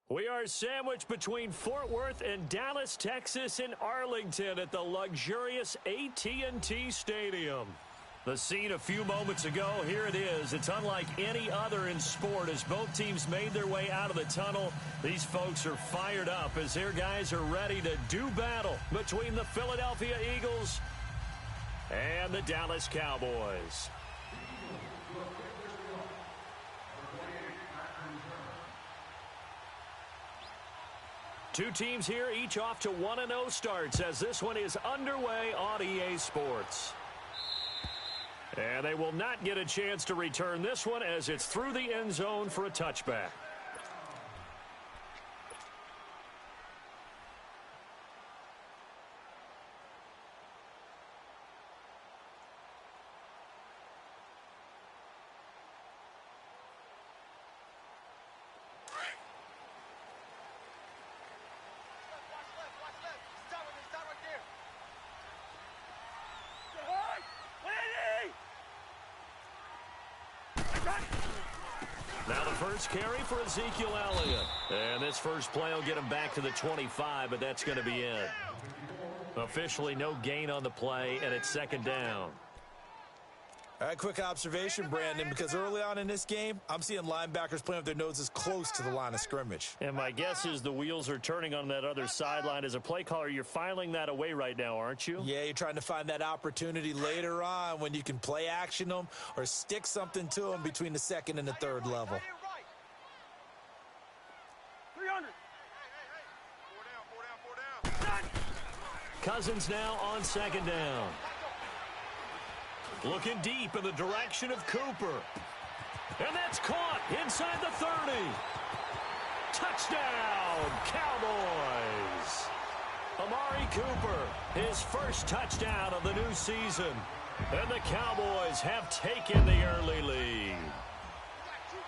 We are sandwiched between Fort Worth and Dallas, Texas in Arlington at the luxurious AT&T Stadium. The scene a few moments ago, here it is. It's unlike any other in sport as both teams made their way out of the tunnel. These folks are fired up as their guys are ready to do battle between the Philadelphia Eagles and the Dallas Cowboys. Two teams here, each off to 1-0 starts as this one is underway on EA Sports. And they will not get a chance to return this one as it's through the end zone for a touchback. Now the first carry for Ezekiel Elliott. And this first play will get him back to the 25, but that's going to be it. Officially no gain on the play, and it's second down. All right, quick observation, Brandon, because early on in this game, I'm seeing linebackers playing with their noses close to the line of scrimmage. And my guess is the wheels are turning on that other sideline. As a play caller, you're filing that away right now, aren't you? Yeah, you're trying to find that opportunity later on when you can play action them or stick something to them between the second and the third level. 300. Four down. Cousins now on second down. Looking deep in the direction of Cooper. And that's caught inside the 30. Touchdown, Cowboys. Amari Cooper, his first touchdown of the new season. And the Cowboys have taken the early lead.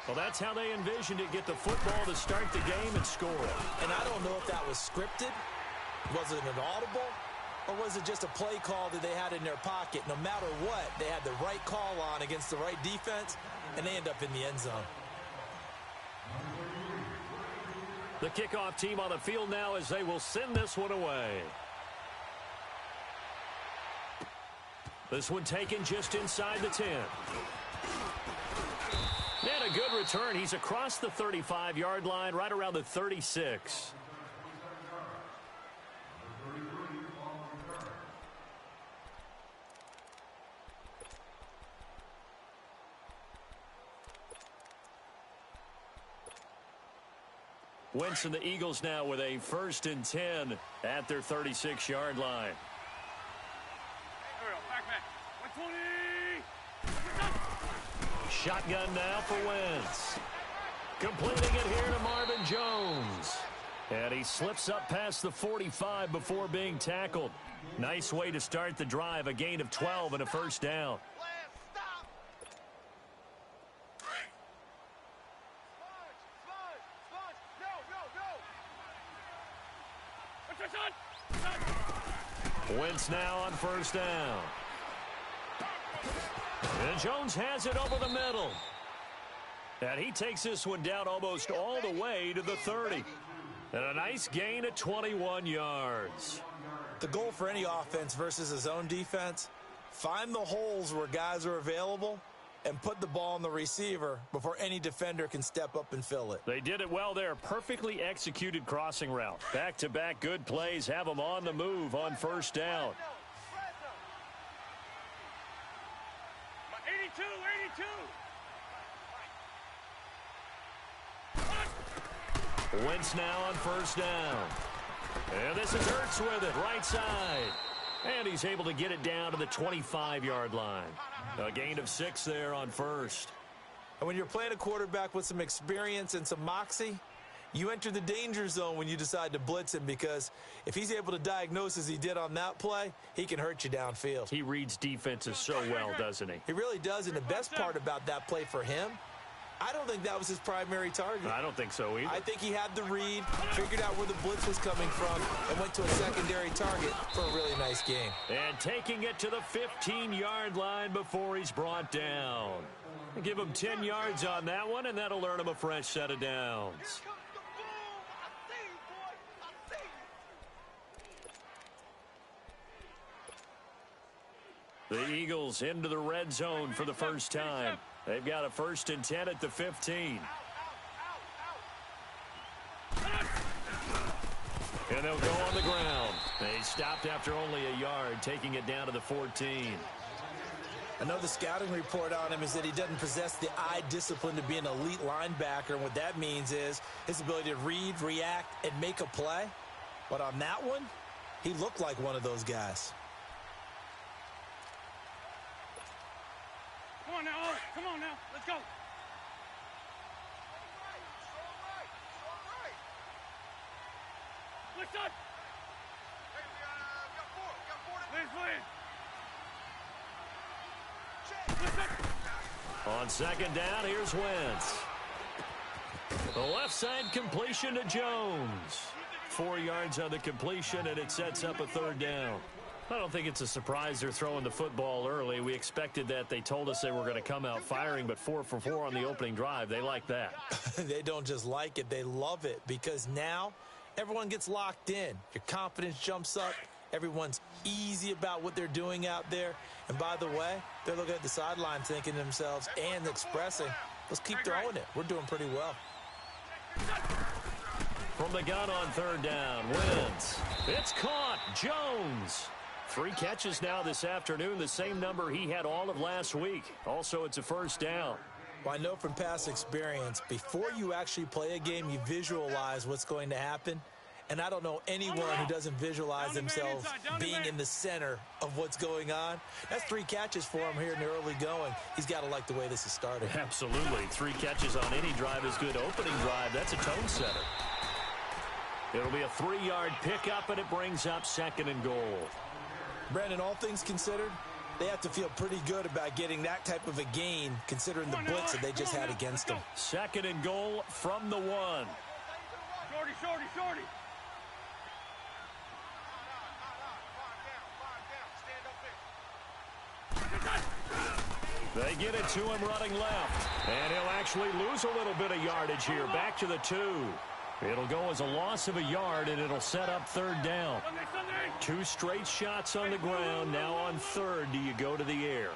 Well, that's how they envisioned it, get the football to start the game and score it. And I don't know if that was scripted. Was it an audible? Or was it just a play call that they had in their pocket? No matter what, they had the right call on against the right defense, and they end up in the end zone. The kickoff team on the field now as they will send this one away. This one taken just inside the 10. And a good return. He's across the 35-yard line, right around the 36. Wentz and the Eagles now with a 1st and 10 at their 36-yard line. Back. 120. Shotgun now for Wentz. Completing it here to Marvin Jones. And he slips up past the 45 before being tackled. Nice way to start the drive, a gain of 12 and a first down. Wentz now on first down. And Jones has it over the middle. And he takes this one down almost all the way to the 30. And a nice gain of 21 yards. The goal for any offense versus his own defense, find the holes where guys are available and put the ball on the receiver before any defender can step up and fill it. They did it well there. Perfectly executed crossing route. Back-to-back good plays have them on the move on first down. 82. Wentz now on first down. And this is Ertz with it, right side. And he's able to get it down to the 25-yard line. A gain of 6 there on first. And when you're playing a quarterback with some experience and some moxie, you enter the danger zone when you decide to blitz him, because if he's able to diagnose as he did on that play, he can hurt you downfield. He reads defenses so well, doesn't he? He really does, and the best part about that play for him, I don't think that was his primary target. I don't think so either. I think he had the read, figured out where the blitz was coming from, and went to a secondary target for a really nice game. And taking it to the 15-yard line before he's brought down. Give him 10 yards on that one, and that'll earn him a fresh set of downs. The Eagles into the red zone for the first time. They've got a 1st and 10 at the 15. And they'll go on the ground. They stopped after only a yard, taking it down to the 14. I know the scouting report on him is that he doesn't possess the eye discipline to be an elite linebacker. And what that means is his ability to read, react, and make a play. But on that one, he looked like one of those guys. Come on now, Owen. Come on now. Let's go. Let's go. Hey, we got four. We got four. On 2nd down, here's Wentz. The left side completion to Jones. 4 yards on the completion, and it sets up a 3rd down. I don't think it's a surprise they're throwing the football early. We expected that. They told us they were going to come out firing, but 4 for 4 on the opening drive. They like that. They don't just like it, they love it, because now everyone gets locked in. Your confidence jumps up. Everyone's easy about what they're doing out there. And by the way, they're looking at the sideline thinking to themselves and expressing, let's keep throwing it. We're doing pretty well. From the gun on 3rd down, Wentz. It's caught. Jones. 3 catches now this afternoon, the same number he had all of last week. Also, it's a 1st down. Well, I know from past experience, before you actually play a game, you visualize what's going to happen. And I don't know anyone who doesn't visualize themselves being in the center of what's going on. That's 3 catches for him here in the early going. He's got to like the way this is started. Absolutely. 3 catches on any drive is good. Opening drive, that's a tone setter. It'll be a 3-yard pickup, and it brings up 2nd and goal. Brandon, all things considered, they have to feel pretty good about getting that type of a gain, considering the blitz that they just had against them. 2nd and goal from the 1. Shorty. They get it to him running left. And he'll actually lose a little bit of yardage here. Back to the 2. It'll go as a loss of a yard, and it'll set up 3rd down. 2 straight shots on the ground. Now on 3rd, do you go to the air?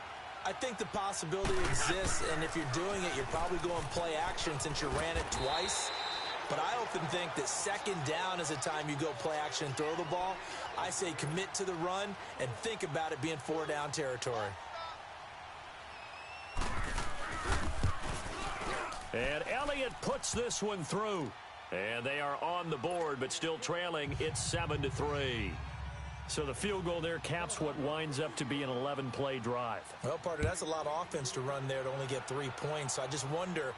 I think the possibility exists, and if you're doing it, you're probably going play action since you ran it twice. But I often think that 2nd down is the time you go play action and throw the ball. I say commit to the run and think about it being 4-down territory. And Elliott puts this one through. And they are on the board, but still trailing. It's 7-3. So the field goal there caps what winds up to be an 11-play drive. Well, partner, that's a lot of offense to run there to only get 3 points. So I just wonder,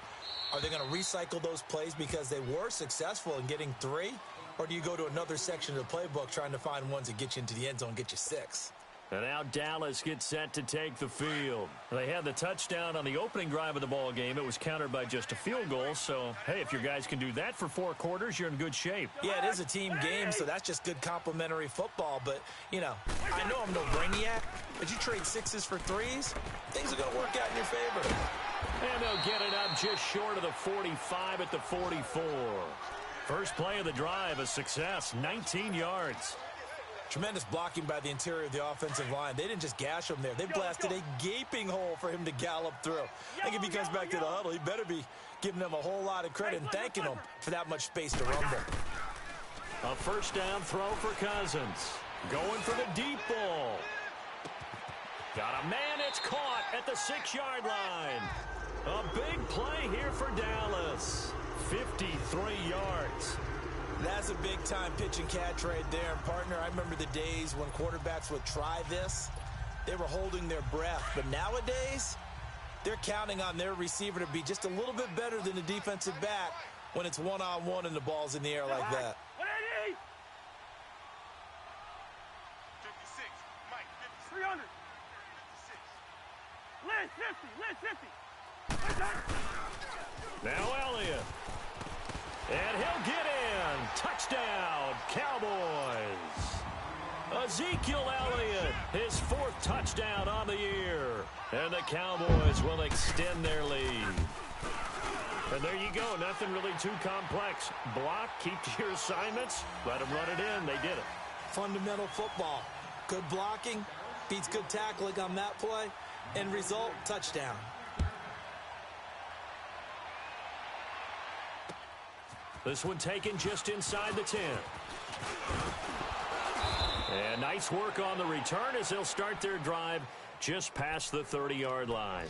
are they going to recycle those plays because they were successful in getting 3? Or do you go to another section of the playbook trying to find ones that get you into the end zone and get you 6? And now Dallas gets set to take the field. They had the touchdown on the opening drive of the ball game. It was countered by just a field goal. So, hey, if your guys can do that for 4 quarters, you're in good shape. Yeah, it is a team game, so that's just good complimentary football. But, you know, I know I'm no brainiac, but you trade 6s for 3s, things are going to work out in your favor. And they'll get it up just short of the 45 at the 44. First play of the drive, a success, 19 yards. Tremendous blocking by the interior of the offensive line. They didn't just gash him there. They blasted a gaping hole for him to gallop through. I think if he comes back to the huddle, he better be giving them a whole lot of credit and thanking them for that much space to rumble. A 1st down throw for Cousins. Going for the deep ball. Got a man, it's caught at the 6-yard line. A big play here for Dallas. 53 yards. That's a big-time pitch and catch right there. And, partner, I remember the days when quarterbacks would try this. They were holding their breath. But nowadays, they're counting on their receiver to be just a little bit better than the defensive back when it's one-on-one and the ball's in the air like that. 56, Mike, 56. 300. 56. Liz, 50. Now Elliott. And he'll get in. Touchdown, Cowboys. Ezekiel Elliott, his 4th touchdown on the year. And the Cowboys will extend their lead. And there you go. Nothing really too complex. Block, keep to your assignments, let them run it in. They did it. Fundamental football. Good blocking, Beats good tackling on that play. End result, touchdown. This one taken just inside the 10. And nice work on the return as they'll start their drive just past the 30-yard line.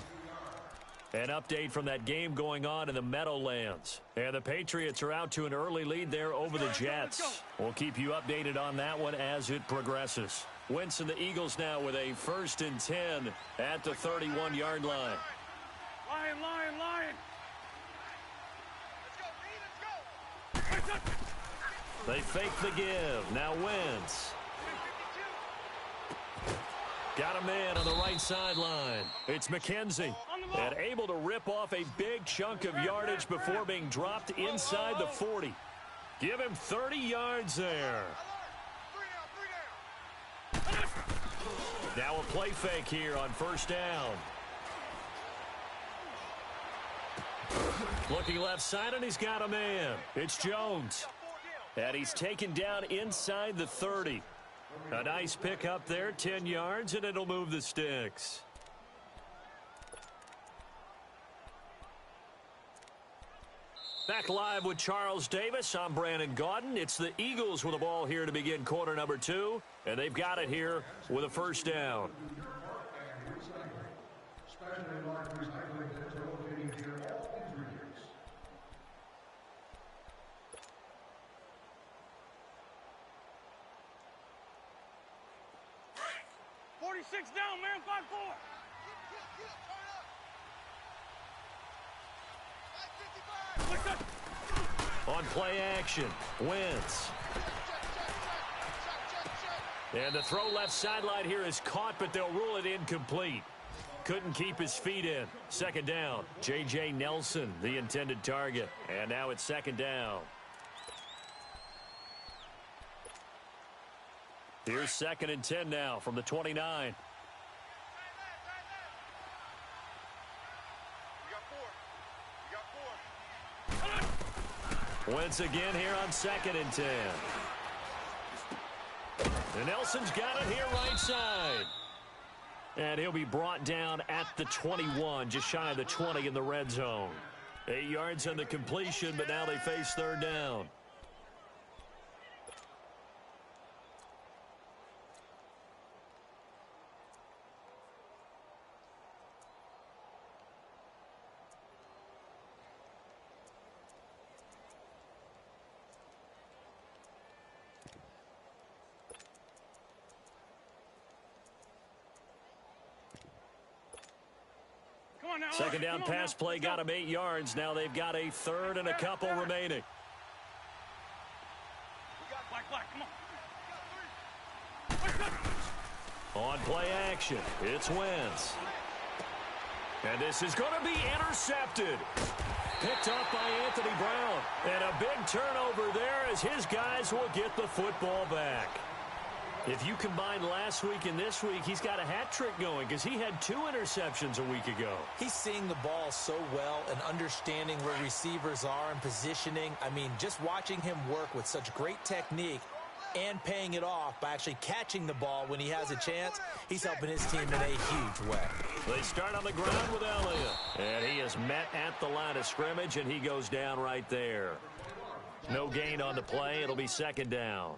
An update from that game going on in the Meadowlands. And the Patriots are out to an early lead there over the Jets. We'll keep you updated on that one as it progresses. Wentz and the Eagles now with a 1st and 10 at the 31-yard line. Lion, lion, lion. Let's go, Reed, let's go. They fake the give. Now Wentz. Got a man on the right sideline. It's McKenzie. And able to rip off a big chunk of yardage before being dropped inside the 40. Give him 30 yards there. Now a play fake here on 1st down. Looking left side, and he's got a man. It's Jones. And he's taken down inside the 30. A nice pick up there, 10 yards, and it'll move the sticks. Back live with Charles Davis. I'm Brandon Gaudin. It's the Eagles with the ball here to begin quarter number 2, and they've got it here with a 1st down. 46 down, man, 5-4. On play action, Wentz. And the throw left sideline here is caught, but they'll rule it incomplete. Couldn't keep his feet in. 2nd down. J.J. Nelson, the intended target. And now it's 2nd down. Here's 2nd and 10 now from the 29. Wentz again here on 2nd and 10. And Nelson's got it here right side. And he'll be brought down at the 21, just shy of the 20 in the red zone. 8 yards on the completion, but now they face 3rd down. Now, 2nd down pass play got him 8 yards. Now they've got a 3rd and a couple remaining. Black, come on. On play action, it's Wentz. And this is going to be intercepted. Picked up by Anthony Brown. And a big turnover there as his guys will get the football back. If you combine last week and this week, he's got a hat trick going because he had 2 interceptions a week ago. He's seeing the ball so well and understanding where receivers are and positioning. I mean, just watching him work with such great technique and paying it off by actually catching the ball when he has a chance, he's helping his team in a huge way. They start on the ground with Elliott. And he is met at the line of scrimmage, and he goes down right there. No gain on the play. It'll be 2nd down.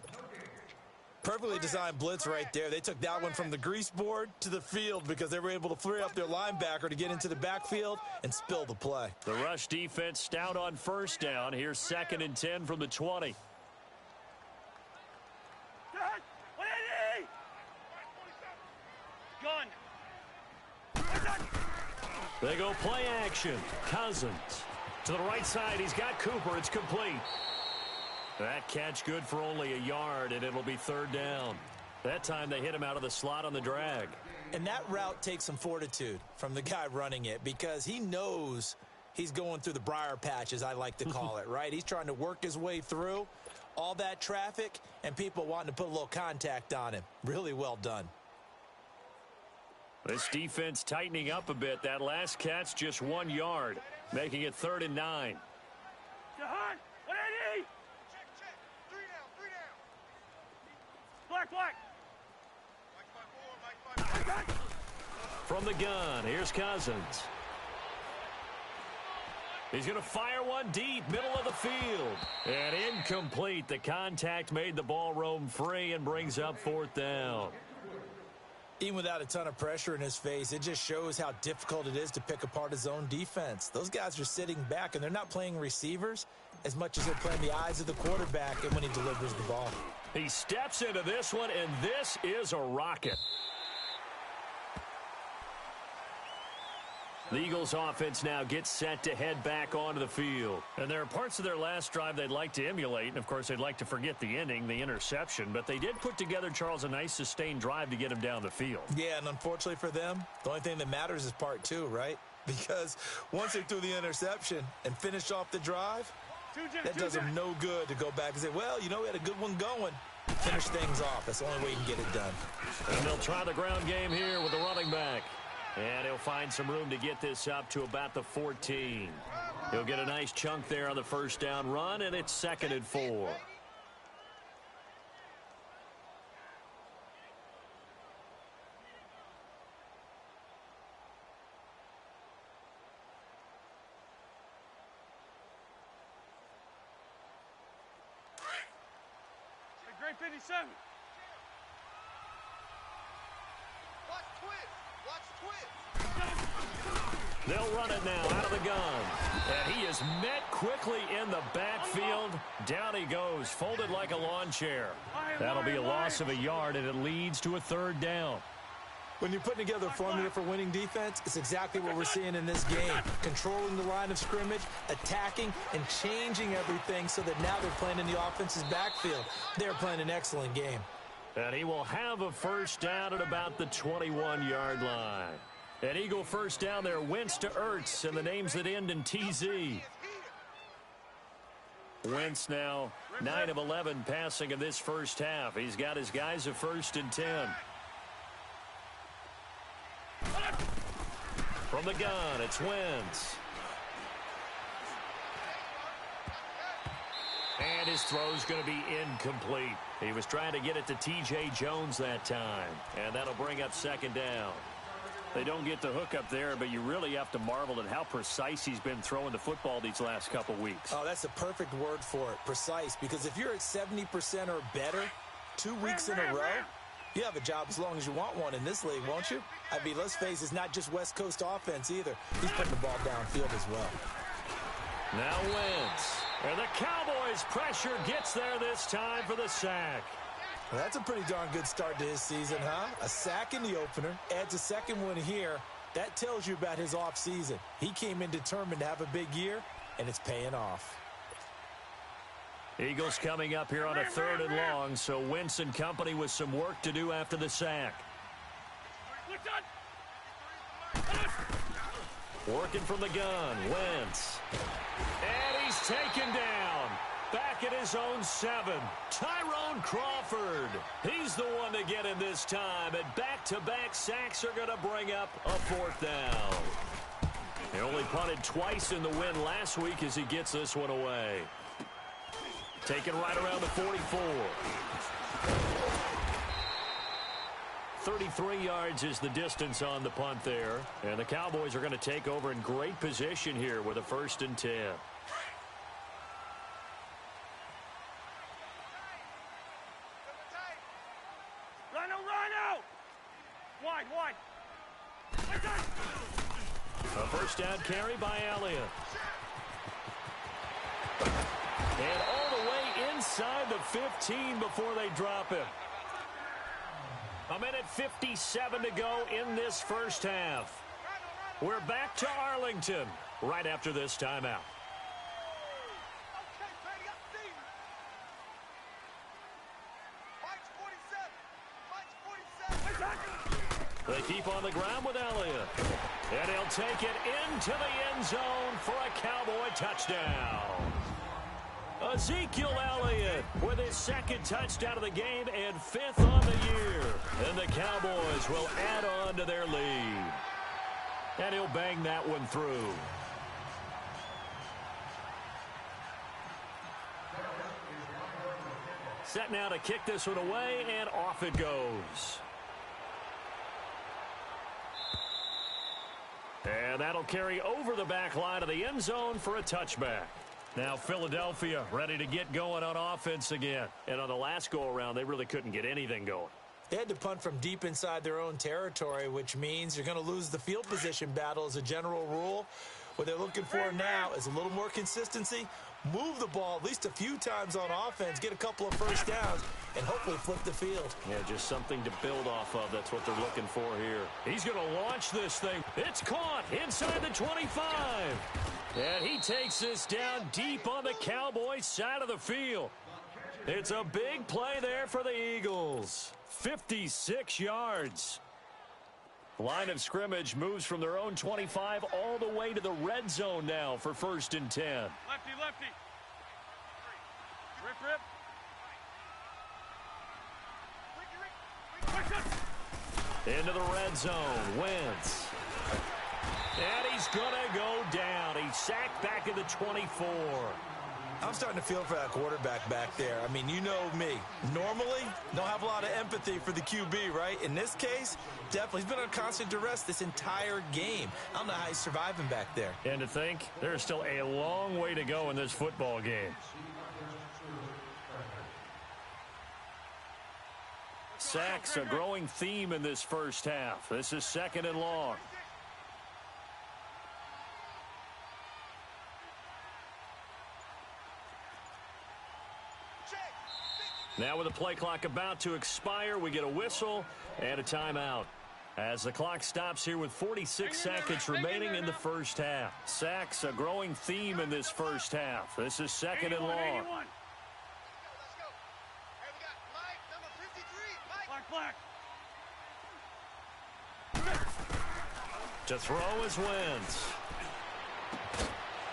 Perfectly designed blitz right there. They took that one from the grease board to the field because they were able to flare up their linebacker to get into the backfield and spill the play. The rush defense stout on 1st down. Here's 2nd and 10 from the 20. Gun. They go play action. Cousins to the right side. He's got Cooper. It's complete. That catch good for only a yard, and it'll be 3rd down. That time they hit him out of the slot on the drag. And that route takes some fortitude from the guy running it because he knows he's going through the briar patch, as I like to call it, right? He's trying to work his way through all that traffic and people wanting to put a little contact on him. Really well done. This defense tightening up a bit. That last catch just 1 yard, making it 3rd and 9. Jahan, what I need? Check. 3 down. Black. Mike 5-4. From the gun, here's Cousins. He's going to fire one deep, middle of the field. And incomplete. The contact made the ball roam free and brings up 4th down. Even without a ton of pressure in his face, it just shows how difficult it is to pick apart his own defense. Those guys are sitting back, and they're not playing receivers as much as they're playing the eyes of the quarterback and when he delivers the ball. He steps into this one, and this is a rocket. The Eagles offense now gets set to head back onto the field. And there are parts of their last drive they'd like to emulate, and of course they'd like to forget the ending, the interception, but they did put together, Charles, a nice sustained drive to get him down the field. Yeah, and unfortunately for them, the only thing that matters is part 2, right? Because once they threw the interception and finished off the drive, that does them no good to go back and say, well, you know, we had a good one going. Finish things off. That's the only way you can get it done. And they'll try the ground game here with the running back. And he'll find some room to get this up to about the 14. He'll get a nice chunk there on the first down run, and it's 2nd and 4. Great 57. Watch twist. Watch twist. They'll run it now out of the gun. And he is met quickly in the backfield. Down he goes, folded like a lawn chair. That'll be a loss of a yard, and it leads to a 3rd down. When you're putting together a formula for winning defense, it's exactly what we're seeing in this game. Controlling the line of scrimmage, attacking, and changing everything so that now they're playing in the offense's backfield. They're playing an excellent game. And he will have a first down at about the 21-yard line. An Eagle first down there, Wentz to Ertz, and the names that end in TZ. Wentz now 9 of 11 passing in this first half. He's got his guys a 1st and 10. From the gun, it's Wentz. And his throw's going to be incomplete. He was trying to get it to T.J. Jones that time. And that'll bring up 2nd down. They don't get the hook up there, but you really have to marvel at how precise he's been throwing the football these last couple weeks. Oh, that's the perfect word for it, precise. Because if you're at 70% or better 2 weeks in a row, you have a job as long as you want one in this league, won't you? I mean, let's face it, it's not just West Coast offense either. He's putting the ball downfield as well. Now Wentz. And the Cowboys' pressure gets there this time for the sack. Well, that's a pretty darn good start to his season, huh? A sack in the opener, adds a 2nd one here. That tells you about his offseason. He came in determined to have a big year, and it's paying off. Eagles coming up here on a 3rd and long, so Wentz and company with some work to do after the sack. Working from the gun, Wentz. And he's taken down. Back at his own 7. Tyrone Crawford. He's the one to get him this time, and back-to-back sacks are going to bring up a 4th down. He only punted twice in the win last week as he gets this one away. Taken right around the 44. 33 yards is the distance on the punt there. And the Cowboys are going to take over in great position here with a 1st and 10. Rhino! Wide. A first down carry by Elliott. And all the way inside the 15 before they drop him. 1:57 to go in this first half. We're back to Arlington right after this timeout. They keep on the ground with Elliott. And he'll take it into the end zone for a Cowboy touchdown. Ezekiel Elliott with his 2nd touchdown of the game and 5th on the year. And the Cowboys will add on to their lead. And he'll bang that one through. Set now to kick this one away, and off it goes. And that'll carry over the back line of the end zone for a touchback. Now Philadelphia ready to get going on offense again. And on the last go-around, they really couldn't get anything going. They had to punt from deep inside their own territory, which means you're going to lose the field position battle as a general rule. What they're looking for now is a little more consistency, move the ball at least a few times on offense, get a couple of first downs, and hopefully flip the field. Yeah, just something to build off of. That's what they're looking for here. He's going to launch this thing. It's caught inside the 25. And he takes this down deep on the Cowboys side of the field. It's a big play there for the Eagles. 56 yards. Line of scrimmage moves from their own 25 all the way to the red zone now for 1st and 10. Lefty, lefty. Rip, rip. Into the red zone. Wentz. And he's going to go down. He's sacked back at the 24. I'm starting to feel for that quarterback back there. I mean, you know me. Normally, don't have a lot of empathy for the QB, right? In this case, definitely. He's been on constant duress this entire game. I don't know how he's surviving back there. And to think, there's still a long way to go in this football game. Sacks, a growing theme in this first half. This is 2nd and long. Now with the play clock about to expire, we get a whistle and a timeout. As the clock stops here with 46 seconds remaining in the first half. Sacks, a growing theme in this first half. This is 2nd and long. 81. Let's go. Hey, we got Mike, number 53. Mike. To throw is Wentz.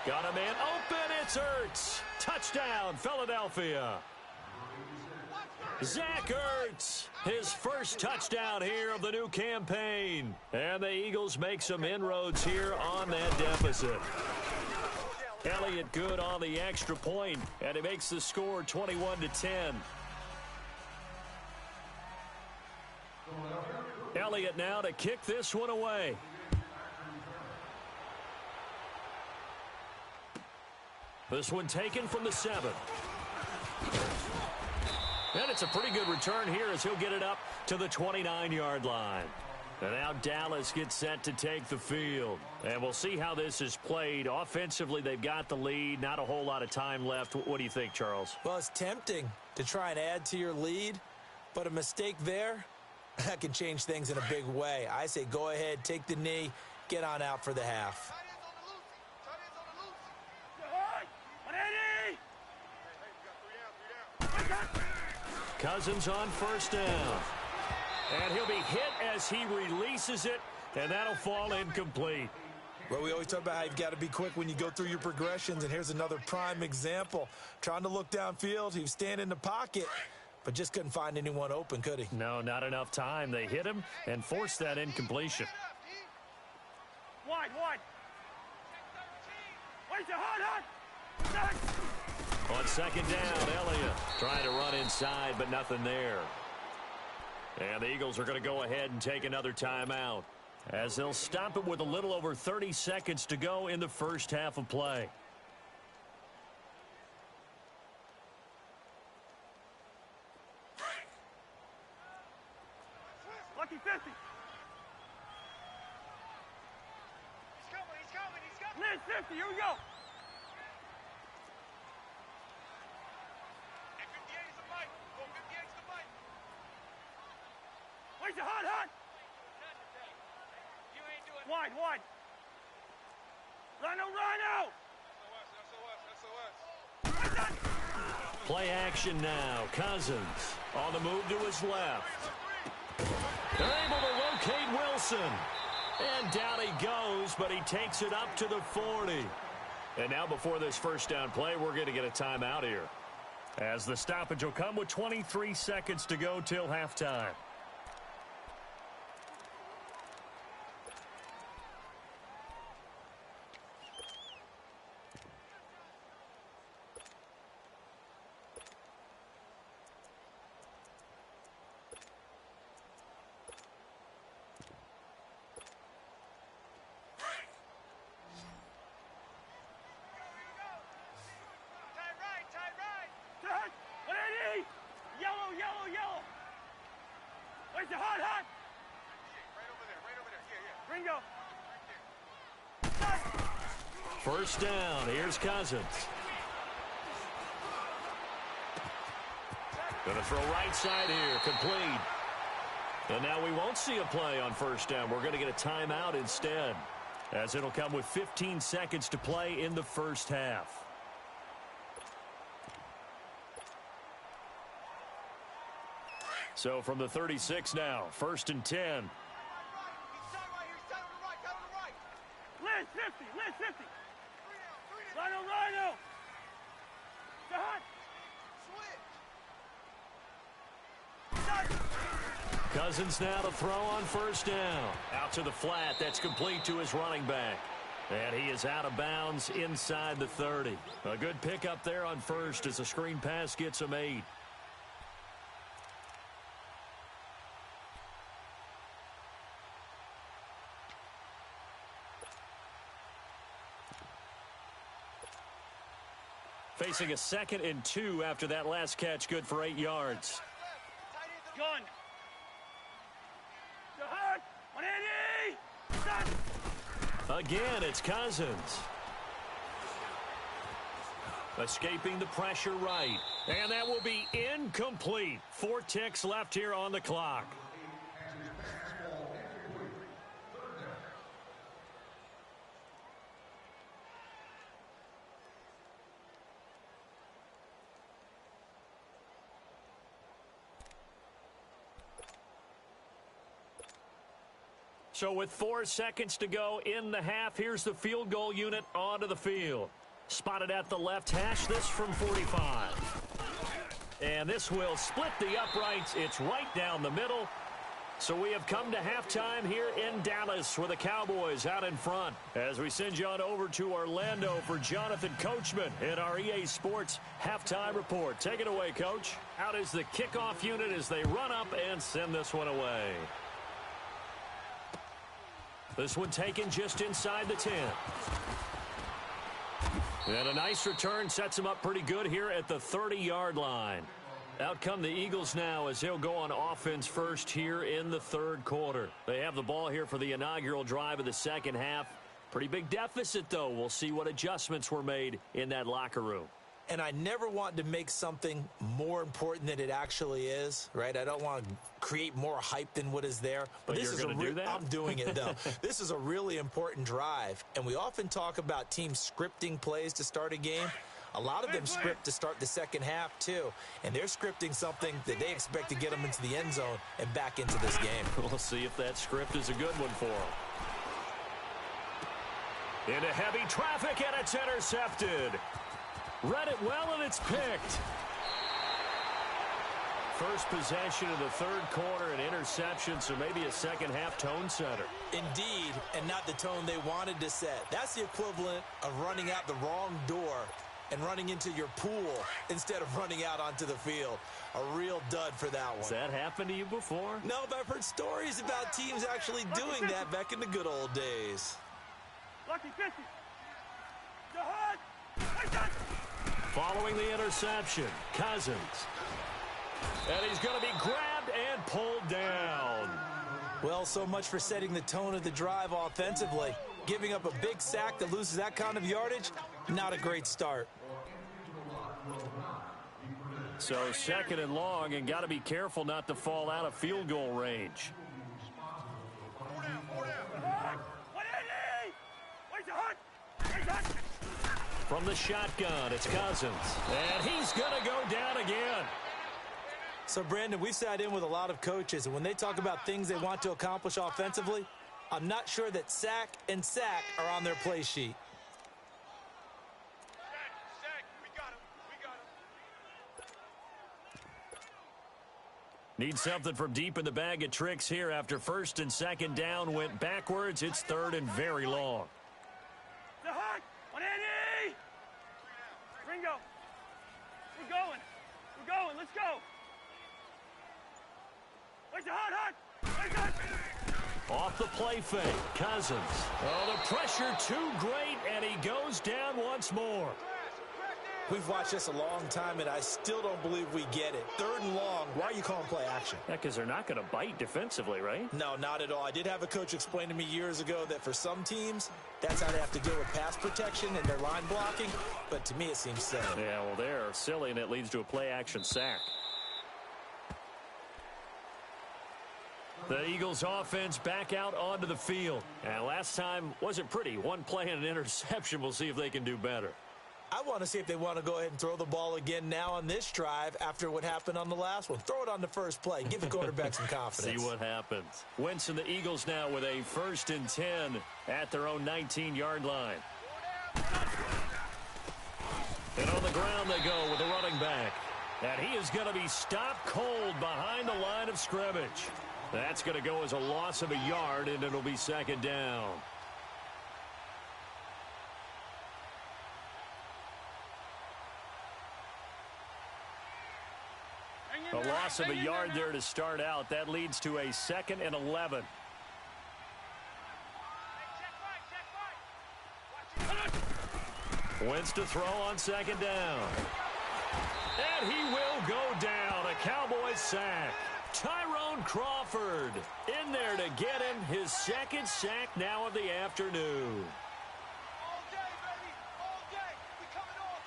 Got a man open. It's Ertz. Touchdown, Philadelphia. Zach Ertz, his first touchdown here of the new campaign. And the Eagles make some inroads here on that deficit. Elliott good on the extra point, and he makes the score 21-10. Elliott now to kick this one away. This one taken from the 7. And it's a pretty good return here as he'll get it up to the 29-yard line. And now Dallas gets set to take the field. And we'll see how this is played. Offensively, they've got the lead. Not a whole lot of time left. What do you think, Charles? Well, it's tempting to try and add to your lead, but a mistake there, that can change things in a big way. I say go ahead, take the knee, get on out for the half. Tight ends on the loose. Tight ends on the loose. Hey, 180. Hey, we got 3 down. Cousins on 1st down. And he'll be hit as he releases it, and that'll fall incomplete. Well, we always talk about how you've got to be quick when you go through your progressions, and here's another prime example. Trying to look downfield, he was standing in the pocket, but just couldn't find anyone open, could he? No, not enough time. They hit him and forced that incompletion. Wide. Wait, hot. Nice. On 2nd down, Elliott trying to run inside, but nothing there. And the Eagles are going to go ahead and take another timeout as they'll stop it with a little over 30 seconds to go in the first half of play. Lucky 50. He's coming. Liz 50, here we go. Hey, 58 is the mic. Go 58 is the mic. Wait, hot. You ain't doing Wide. Rhino. SOS. Play action now. Cousins on the move to his left. They're able to locate Wilson. And down he goes, but he takes it up to the 40. And now before this first down play, we're going to get a timeout here, as the stoppage will come with 23 seconds to go till halftime. First down. Here's Cousins. Going to throw right side here. Complete. And now we won't see a play on first down. We're going to get a timeout instead, as it'll come with 15 seconds to play in the first half. So from the 36 now, first and 10. Liz 50, Liz 50. Rhino, Rhino. The hot. Cousins now to throw on first down. Out to the flat. That's complete to his running back. And he is out of bounds inside the 30. A good pickup there on first as the screen pass gets him 8. Facing a 2nd and 2 after that last catch, good for 8 yards. Gun. The hot. 180. Done. Again, it's Cousins. Escaping the pressure right. And that will be incomplete. 4 ticks left here on the clock. So with 4 seconds to go in the half, here's the field goal unit onto the field. Spotted at the left hash, this from 45. And this will split the uprights. It's right down the middle. So we have come to halftime here in Dallas with the Cowboys out in front. As we send you on over to Orlando for Jonathan Coachman in our EA Sports halftime report. Take it away, Coach. Out is the kickoff unit as they run up and send this one away. This one taken just inside the 10. And a nice return sets him up pretty good here at the 30-yard line. Out come the Eagles now as they'll go on offense first here in the third quarter. They have the ball here for the inaugural drive of the second half. Pretty big deficit, though. We'll see what adjustments were made in that locker room. And I never want to make something more important than it actually is, right? I don't want to create more hype than what is there. But this you're going to do that? I'm doing it, though. This is a really important drive. And we often talk about teams scripting plays to start a game. A lot of them script to start the second half, too. And they're scripting something that they expect to get them into the end zone and back into this game. We'll see if that script is a good one for them. Into heavy traffic, and it's intercepted. Read it well, and it's picked. First possession of the third quarter, an interception, so maybe a second-half tone setter. Indeed, and not the tone they wanted to set. That's the equivalent of running out the wrong door and running into your pool instead of running out onto the field. A real dud for that one. Has that happened to you before? No, but I've heard stories about teams actually doing that back in the good old days. Lucky 50. The hot. Right done. Following the interception, Cousins. And he's going to be grabbed and pulled down. Well, so much for setting the tone of the drive offensively. Giving up a big sack that loses that kind of yardage, not a great start. So 2nd and long, and got to be careful not to fall out of field goal range. 180. Where's the hot? Where's the hot? From the shotgun, it's Cousins. And he's going to go down again. So, Brandon, we've sat in with a lot of coaches, and when they talk about things they want to accomplish offensively, I'm not sure that sack and sack are on their play sheet. Sack, we got him. We got him. Need something from deep in the bag of tricks here after first and second down went backwards. It's third and very long. The hot. 180. Ringo. We're going. We're going. Let's go. Where's the hot? Where's the hot? Off the play fake, Cousins. Oh, the pressure too great, and he goes down once more. We've watched this a long time, and I still don't believe we get it. 3rd and long, Why are you calling play action? Yeah, because they're not going to bite defensively, right? No, not at all. I did have a coach explain to me years ago that for some teams, that's how they have to deal with pass protection and their line blocking. But to me, it seems silly. Yeah, well, they're silly, and it leads to a play-action sack. The Eagles offense back out onto the field. And last time wasn't pretty. One play and an interception. We'll see if they can do better. I want to see if they want to go ahead and throw the ball again now on this drive after what happened on the last one. Throw it on the first play. Give the quarterback some confidence. See what happens. Wentz and the Eagles now with a 1st and 10 at their own 19-yard line. And on the ground they go with the running back. And he is going to be stopped cold behind the line of scrimmage. That's going to go as a loss of a yard, and it'll be 2nd down. A loss of a yard there to start out. That leads to a 2nd and 11. Wentz to throw on 2nd down. And he will go down. A Cowboys sack. Tyrone Crawford in there to get him his 2nd sack now of the afternoon. All day, baby. All day. We coming all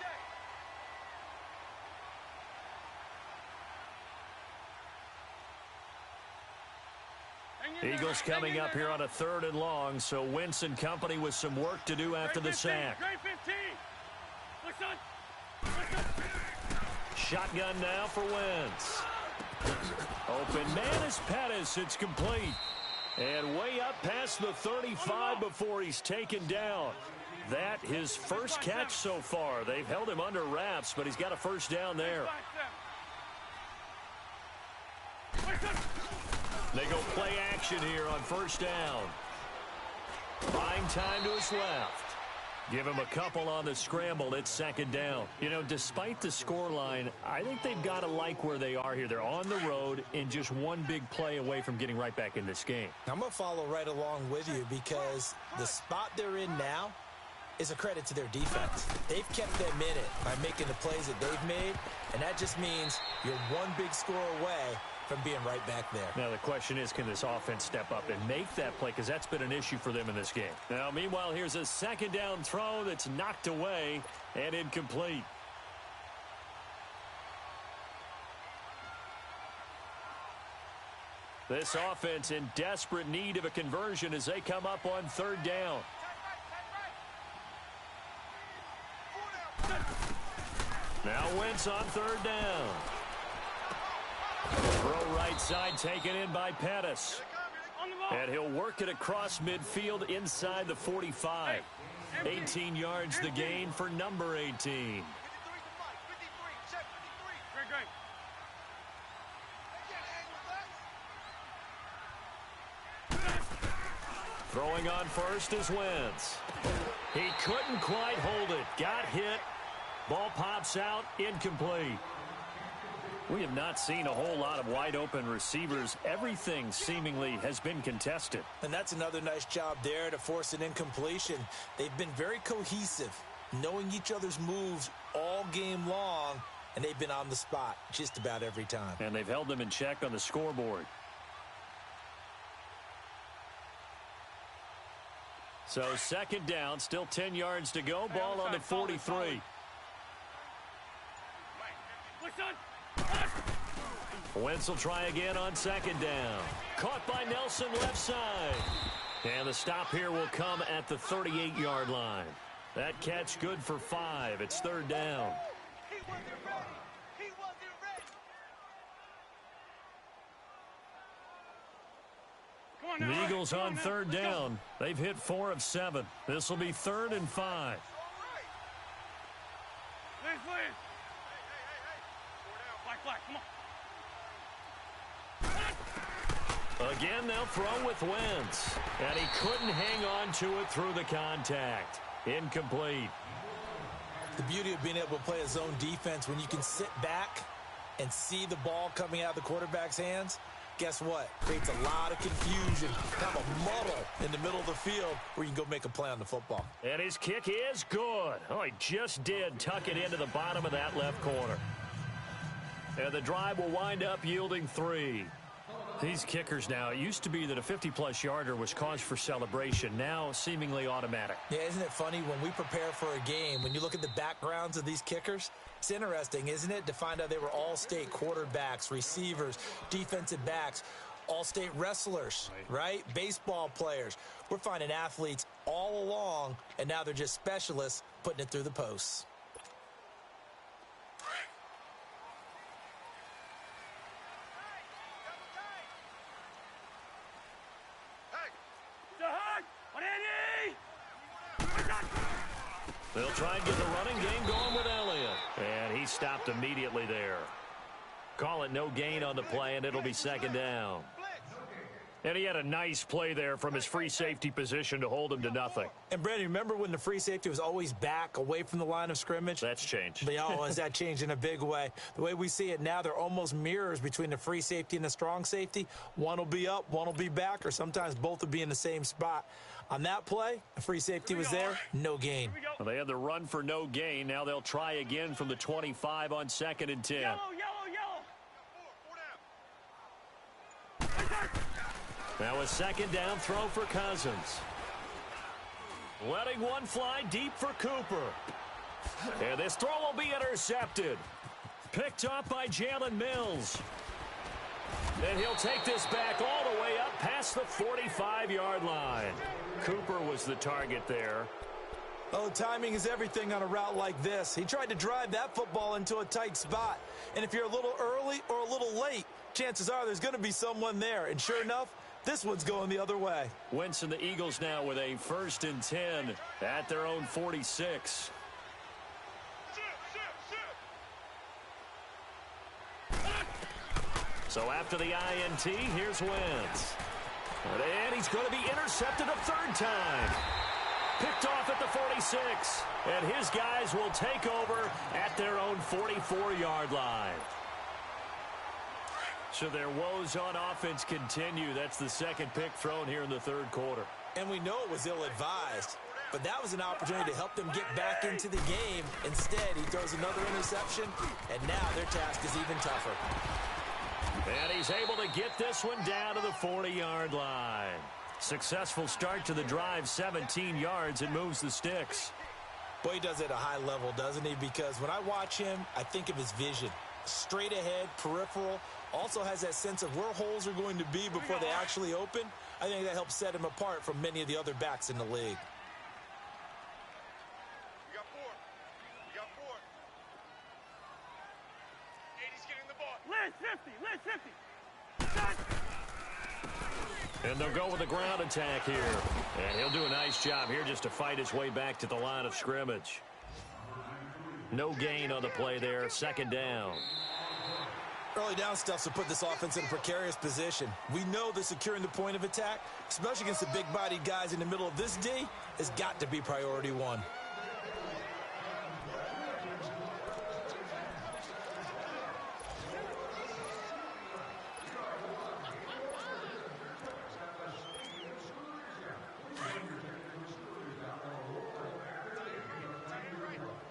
day. Eagles coming up here on a 3rd and long, so Wentz and company with some work to do after the sack. Shotgun now for Wentz. Open man is Pettis. It's complete. And way up past the 35 before he's taken down. That his first catch so far. They've held him under wraps, but he's got a 1st down there. They go play action here on 1st down. Buying time to his left. Give him a couple on the scramble. It's 2nd down. You know, despite the scoreline, I think they've got to like where they are here. They're on the road and just one big play away from getting right back in this game. I'm going to follow right along with you because the spot they're in now is a credit to their defense. They've kept them in it by making the plays that they've made, and that just means you're one big score away from being right back there. Now the question is, can this offense step up and make that play? Because that's been an issue for them in this game. Now, meanwhile, here's a 2nd down throw that's knocked away and incomplete. This offense in desperate need of a conversion as they come up on 3rd down. Now Wentz on 3rd down. Throw right side taken in by Pettis. And he'll work it across midfield inside the 45. 18 yards the gain for number 18. Throwing on 1st is Wentz. He couldn't quite hold it. Got hit. Ball pops out. Incomplete. We have not seen a whole lot of wide-open receivers. Everything seemingly has been contested. And that's another nice job there to force an incompletion. They've been very cohesive, knowing each other's moves all game long, and they've been on the spot just about every time. And they've held them in check on the scoreboard. So 2nd down, still 10 yards to go. Ball on the 43. Wentz will try again on 2nd down. Caught by Nelson left side. And the stop here will come at the 38-yard line. That catch good for 5. It's 3rd down. He wasn't ready. He wasn't ready. The Eagles on 3rd down. They've hit 4 of 7. This will be 3rd and 5. Again, they'll throw with Wentz. And he couldn't hang on to it through the contact. Incomplete. The beauty of being able to play a zone defense when you can sit back and see the ball coming out of the quarterback's hands, guess what? Creates a lot of confusion, kind of a muddle in the middle of the field where you can go make a play on the football. And his kick is good. Oh, he just did tuck it into the bottom of that left corner. And the drive will wind up yielding 3. These kickers now, it used to be that a 50-plus yarder was cause for celebration. Now seemingly automatic. Yeah, isn't it funny when we prepare for a game, when you look at the backgrounds of these kickers? It's interesting, isn't it, to find out they were all-state quarterbacks, receivers, defensive backs, all-state wrestlers, right? Baseball players. We're finding athletes all along, and now they're just specialists putting it through the posts. They'll try and get the running game going with Elliott. And he stopped immediately there. Call it no gain on the play, and it'll be second down. And he had a nice play there from his free safety position to hold him to nothing. And, Brandon, remember when the free safety was always back away from the line of scrimmage? That's changed. But, has that changed in a big way? The way we see it now, they're almost mirrors between the free safety and the strong safety. One will be up, one will be back, or sometimes both will be in the same spot. On that play, the free safety was there, no gain. Well, they had the run for no gain. Now they'll try again from the 25 on 2nd and 10. Yellow. Now a second down throw for Cousins. Letting one fly deep for Cooper. And this throw will be intercepted. Picked up by Jalen Mills. And he'll take this back all the way up past the 45-yard line. Cooper was the target there. Oh, timing is everything on a route like this. He tried to drive that football into a tight spot. And if you're a little early or a little late, chances are there's going to be someone there. And sure enough, this one's going the other way. Wentz and the Eagles now with a 1st and 10 at their own 46. So after the INT, here's Wentz. And he's going to be intercepted a 3rd time. Picked off at the 46. And his guys will take over at their own 44-yard line. So their woes on offense continue. That's the 2nd pick thrown here in the 3rd quarter. And we know it was ill-advised, but that was an opportunity to help them get back into the game. Instead, he throws another interception, and now their task is even tougher. And he's able to get this one down to the 40-yard line. Successful start to the drive, 17 yards, and moves the sticks. Boy, he does it at a high level, doesn't he? Because when I watch him, I think of his vision. Straight ahead, peripheral, also has that sense of where holes are going to be before they actually open. I think that helps set him apart from many of the other backs in the league. We got 4. We got 4. 80's getting the ball. Liz 50. And they'll go with a ground attack here. And he'll do a nice job here just to fight his way back to the line of scrimmage. No gain on the play there, 2nd down. Early down stuff to put this offense in a precarious position. We know that securing the point of attack, especially against the big-bodied guys in the middle of this D, has got to be priority 1.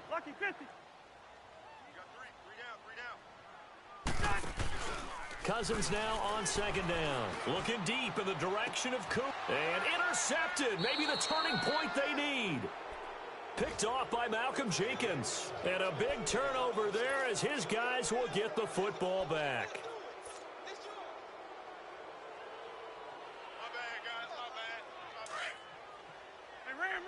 Lucky 50. We got 3. 3 down. 3 down. Cousins now on 2nd down. Looking deep in the direction of Cooper. And intercepted. Maybe the turning point they need. Picked off by Malcolm Jenkins. And a big turnover there as his guys will get the football back. My bad, guys. My bad. My bad. Hey, ram.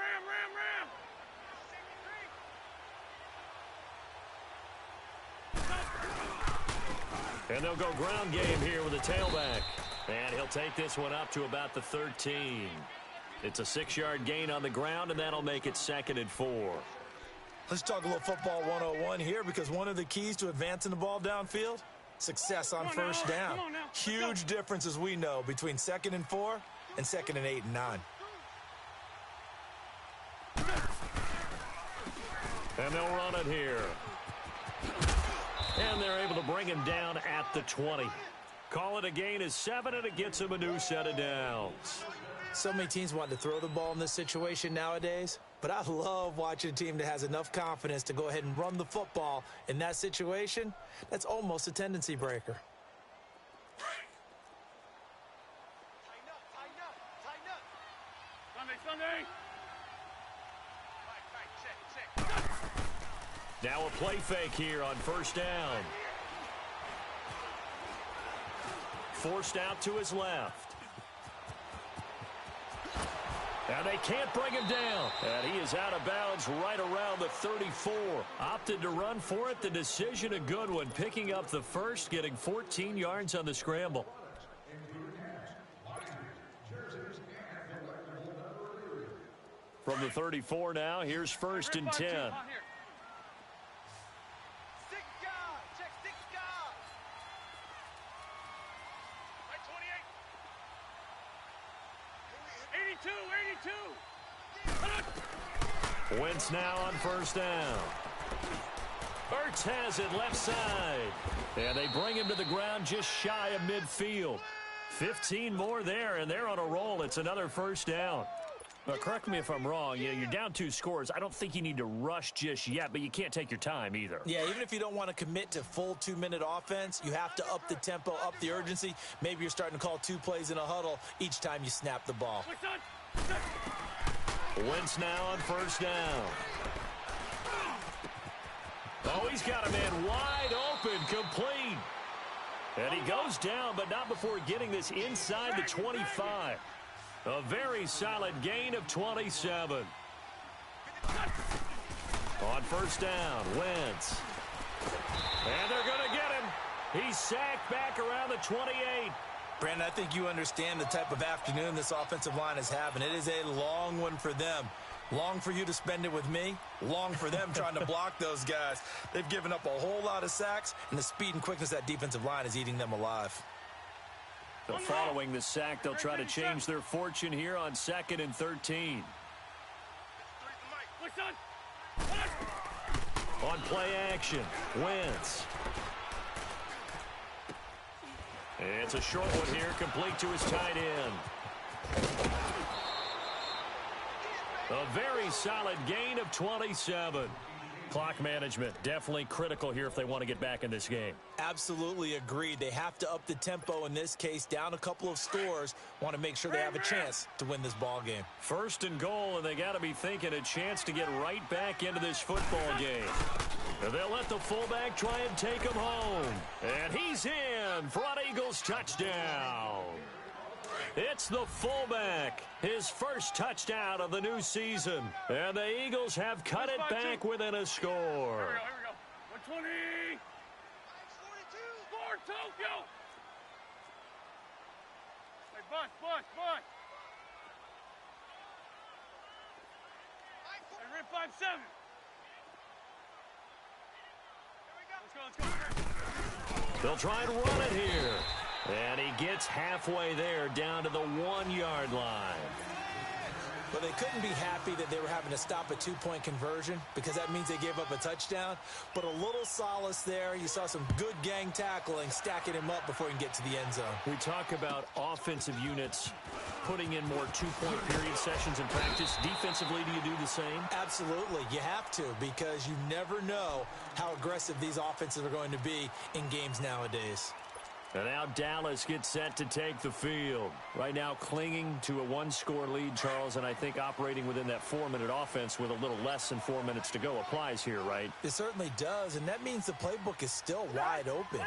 And they'll go ground game here with a tailback. And he'll take this one up to about the 13. It's a 6-yard gain on the ground, and that'll make it 2nd and 4. Let's talk a little football 101 here, because one of the keys to advancing the ball downfield, success on 1st down. Huge difference, as we know, between 2nd and 4 and 2nd and 8 and 9. And they'll run it here. And they're able to bring him down at the 20. Call it a gain of 7, and it gets him a new set of downs. So many teams want to throw the ball in this situation nowadays. But I love watching a team that has enough confidence to go ahead and run the football. In that situation, that's almost a tendency breaker. Sunday. Now a play fake here on first down. Forced out to his left. And they can't bring him down. And he is out of bounds right around the 34. Opted to run for it. The decision a good one. Picking up the first, getting 14 yards on the scramble. From the 34 now, here's first and 10. Wentz now on first down. Ertz has it left side. And they bring him to the ground just shy of midfield. 15 more there, and they're on a roll. It's another first down. Now, correct me if I'm wrong. Yeah, you're down 2 scores. I don't think you need to rush just yet, but you can't take your time either. Yeah, even if you don't want to commit to full 2-minute offense, you have to up the tempo, up the urgency. Maybe you're starting to call 2 plays in a huddle each time you snap the ball. Wentz now on first down. Oh, he's got a man wide open, complete. And he goes down, but not before getting this inside the 25. A very solid gain of 27. On first down, Wentz. And they're going to get him. He's sacked back around the 28. Brandon, I think you understand the type of afternoon this offensive line is having. It is a long one for them. Long for you to spend it with me. Long for them trying to block those guys. They've given up a whole lot of sacks, and the speed and quickness of that defensive line is eating them alive. So following the sack, they'll try to change their fortune here on 2nd and 13. On play action, Wentz. It's a short one here, complete to his tight end. A very solid gain of 27. Clock management, definitely critical here if they want to get back in this game. Absolutely agreed. They have to up the tempo in this case, down a couple of scores. Want to make sure they have a chance to win this ball game. First and goal, and they got to be thinking a chance to get right back into this football game. And they'll let the fullback try and take him home. And he's in for an Eagles touchdown. It's the fullback, his first touchdown of the new season. And the Eagles have cut it back within a score. Here we go. 120. Score, Tokyo. Hey, bus. Hey, rip 5-7. Let's go. They'll try and run it here. And he gets halfway there, down to the 1-yard line. Well, they couldn't be happy that they were having to stop a 2-point conversion because that means they gave up a touchdown. But a little solace there. You saw some good gang tackling, stacking him up before he can get to the end zone. We talk about offensive units putting in more 2-point period sessions in practice. Defensively, do you do the same? Absolutely. You have to, because you never know how aggressive these offenses are going to be in games nowadays. And now Dallas gets set to take the field. Right now clinging to a 1-score lead, Charles, and I think operating within that 4-minute offense with a little less than 4 minutes to go applies here, right? It certainly does, and that means the playbook is still wide open.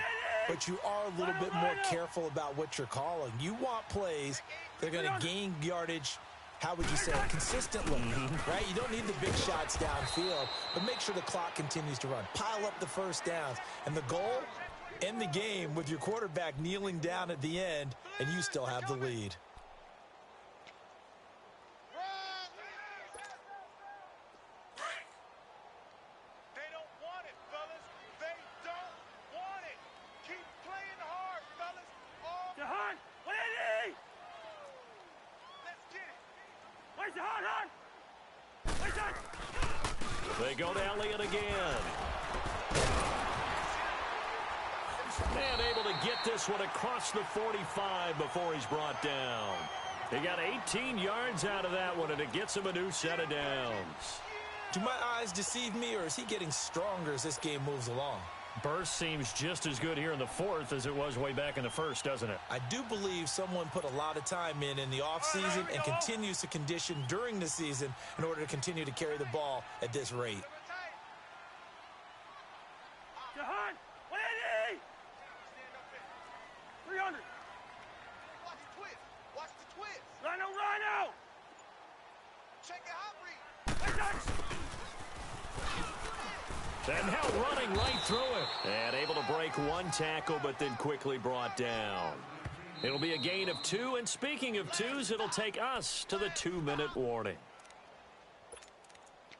But you are a little bit more careful about what you're calling. You want plays that are going to gain yardage, how would you say, consistently, right? You don't need the big shots downfield, but make sure the clock continues to run. Pile up the first downs. And the goal? End the game with your quarterback kneeling down at the end, and you still have the lead. They don't want it, fellas. They don't want it. Keep playing hard, fellas. All The hunt. 180. let's get it. Where's the hunt? Where's that? They go to Elliott again. And able to get this one across the 45 before he's brought down. He got 18 yards out of that one, and it gets him a new set of downs. Do my eyes deceive me, or is he getting stronger as this game moves along? Burst seems just as good here in the fourth as it was way back in the first, doesn't it? I do believe someone put a lot of time in the offseason and continues to condition during the season in order to continue to carry the ball at this rate. Jahan, 180! 300! Watch the twist. Watch the twist. Rhino! Check it out, Reed. And now running right through it. And able to break one tackle, but then quickly brought down. It'll be a gain of 2, and speaking of 2s, it'll take us to the 2-minute warning.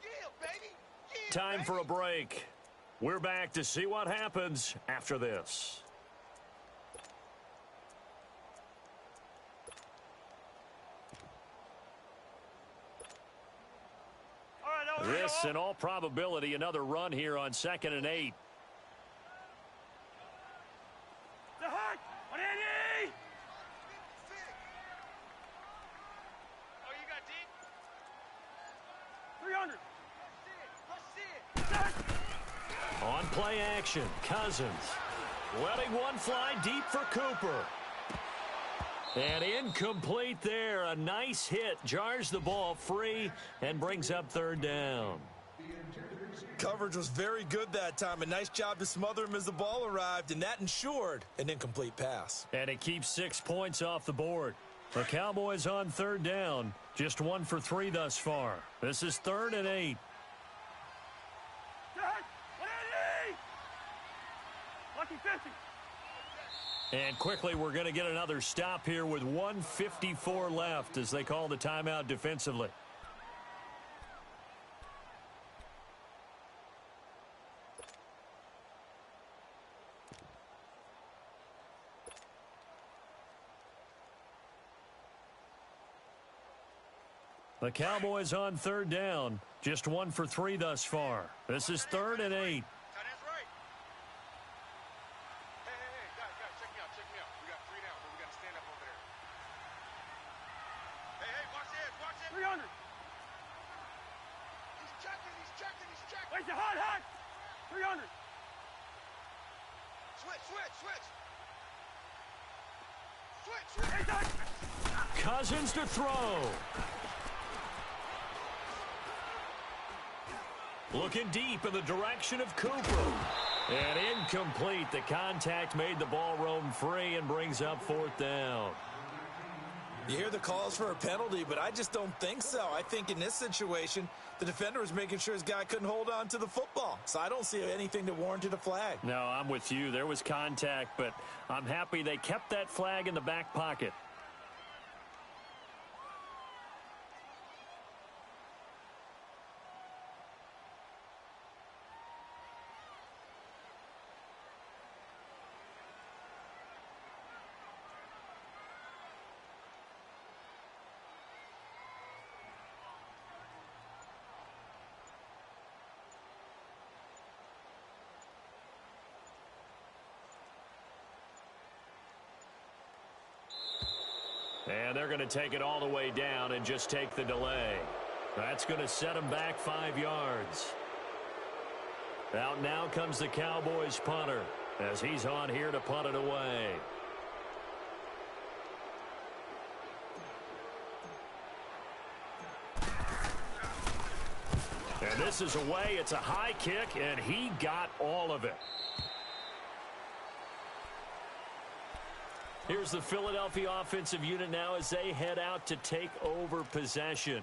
Yeah, baby. Yeah, Time for a break. We're back to see what happens after this. This, in all probability, another run here on 2nd and 8. The hunt! 180! Oh, you got deep? 300! Let's see it. On play action, Cousins. Letting one fly deep for Cooper. And incomplete there. A nice hit. Jars the ball free and brings up 3rd down. Coverage was very good that time. A nice job to smother him as the ball arrived, and that ensured an incomplete pass. And it keeps 6 points off the board. The Cowboys on 3rd down. Just 1 for 3 thus far. This is 3rd and 8. The hunt! 180! Lucky 50! And quickly, we're going to get another stop here with 1:54 left as they call the timeout defensively. The Cowboys on 3rd down. Just 1 for 3 thus far. This is 3rd and 8. Tight end's right. Hey, guys, check me out. We got 3 down, but we got to stand up over there. Hey, watch the edge, watch it. 300! He's checking. Where's the hot! 300! Switch. Cousins to throw. Looking deep in the direction of Cooper. And incomplete. The contact made the ball roam free and brings up 4th down. You hear the calls for a penalty, but I just don't think so. I think in this situation, the defender was making sure his guy couldn't hold on to the football. So I don't see anything that warranted a flag. No, I'm with you. There was contact, but I'm happy they kept that flag in the back pocket. And they're going to take it all the way down and just take the delay. That's going to set them back 5 yards. Out now comes the Cowboys punter as he's on here to punt it away. And this is away. It's a high kick, and he got all of it. Here's the Philadelphia offensive unit now as they head out to take over possession.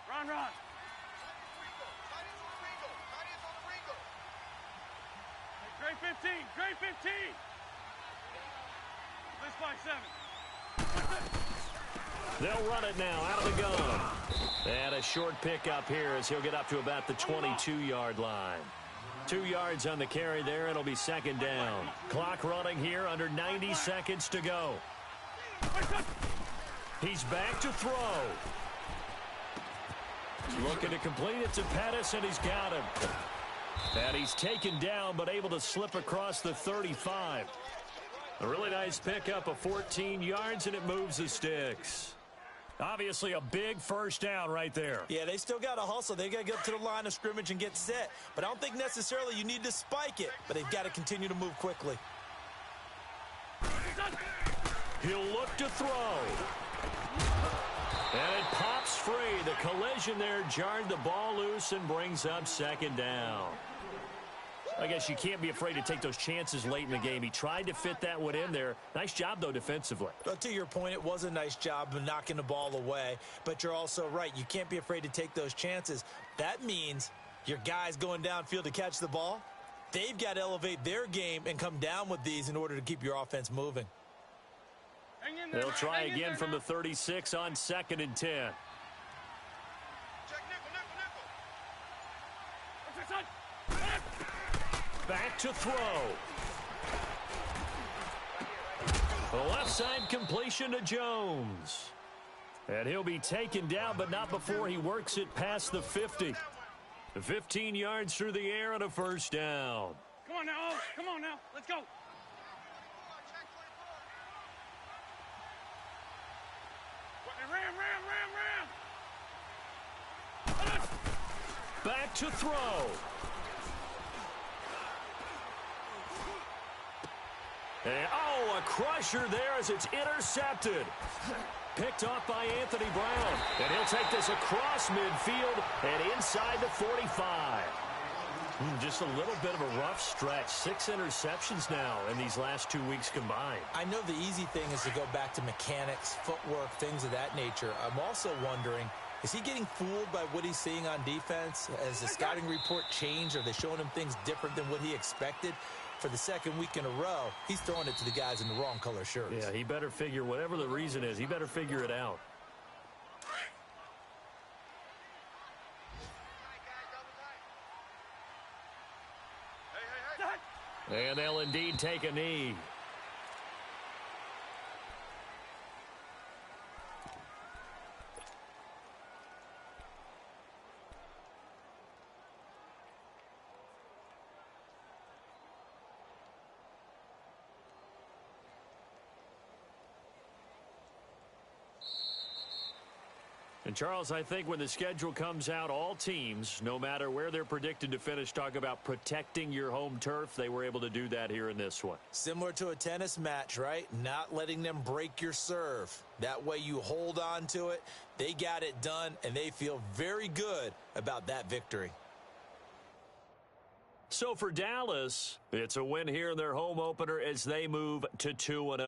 Run. Great 15. Let's find 7. They'll run it now out of the gun. And a short pickup here as he'll get up to about the 22-yard line. 2 yards on the carry there. It'll be 2nd down. Clock running here under 90 seconds to go. He's back to throw. Looking to complete it to Pettis, and he's got him. And he's taken down, but able to slip across the 35. A really nice pickup of 14 yards, and it moves the sticks. Obviously a big first down right there. Yeah, they still got to hustle. They got to get up to the line of scrimmage and get set. But I don't think necessarily you need to spike it, but they've got to continue to move quickly. He'll look to throw. And it pops free. The collision there jarred the ball loose and brings up second down. I guess you can't be afraid to take those chances late in the game. He tried to fit that one in there. Nice job, though, defensively. Well, to your point, it was a nice job of knocking the ball away. But you're also right. You can't be afraid to take those chances. That means your guys going downfield to catch the ball, they've got to elevate their game and come down with these in order to keep your offense moving. They'll try again from the 36 on 2nd and 10. Check nickel, nickel, nickel. Back to throw. The left side completion to Jones. And he'll be taken down, but not before he works it past the 50. 15 yards through the air and a first down. Come on now, come on now. Let's go. Ram. Back to throw. And, a crusher there as it's intercepted. Picked off by Anthony Brown. And he'll take this across midfield and inside the 45. Just a little bit of a rough stretch. 6 interceptions now in these last 2 weeks combined. I know the easy thing is to go back to mechanics, footwork, things of that nature. I'm also wondering, is he getting fooled by what he's seeing on defense? Has the scouting report changed? Are they showing him things different than what he expected? For the second week in a row, he's throwing it to the guys in the wrong color shirts. Yeah, he better figure, whatever the reason is, he better figure it out. And they'll indeed take a knee. And, Charles, I think when the schedule comes out, all teams, no matter where they're predicted to finish, talk about protecting your home turf. They were able to do that here in this one. Similar to a tennis match, right? Not letting them break your serve. That way you hold on to it. They got it done, and they feel very good about that victory. So for Dallas, it's a win here in their home opener as they move to 2-0.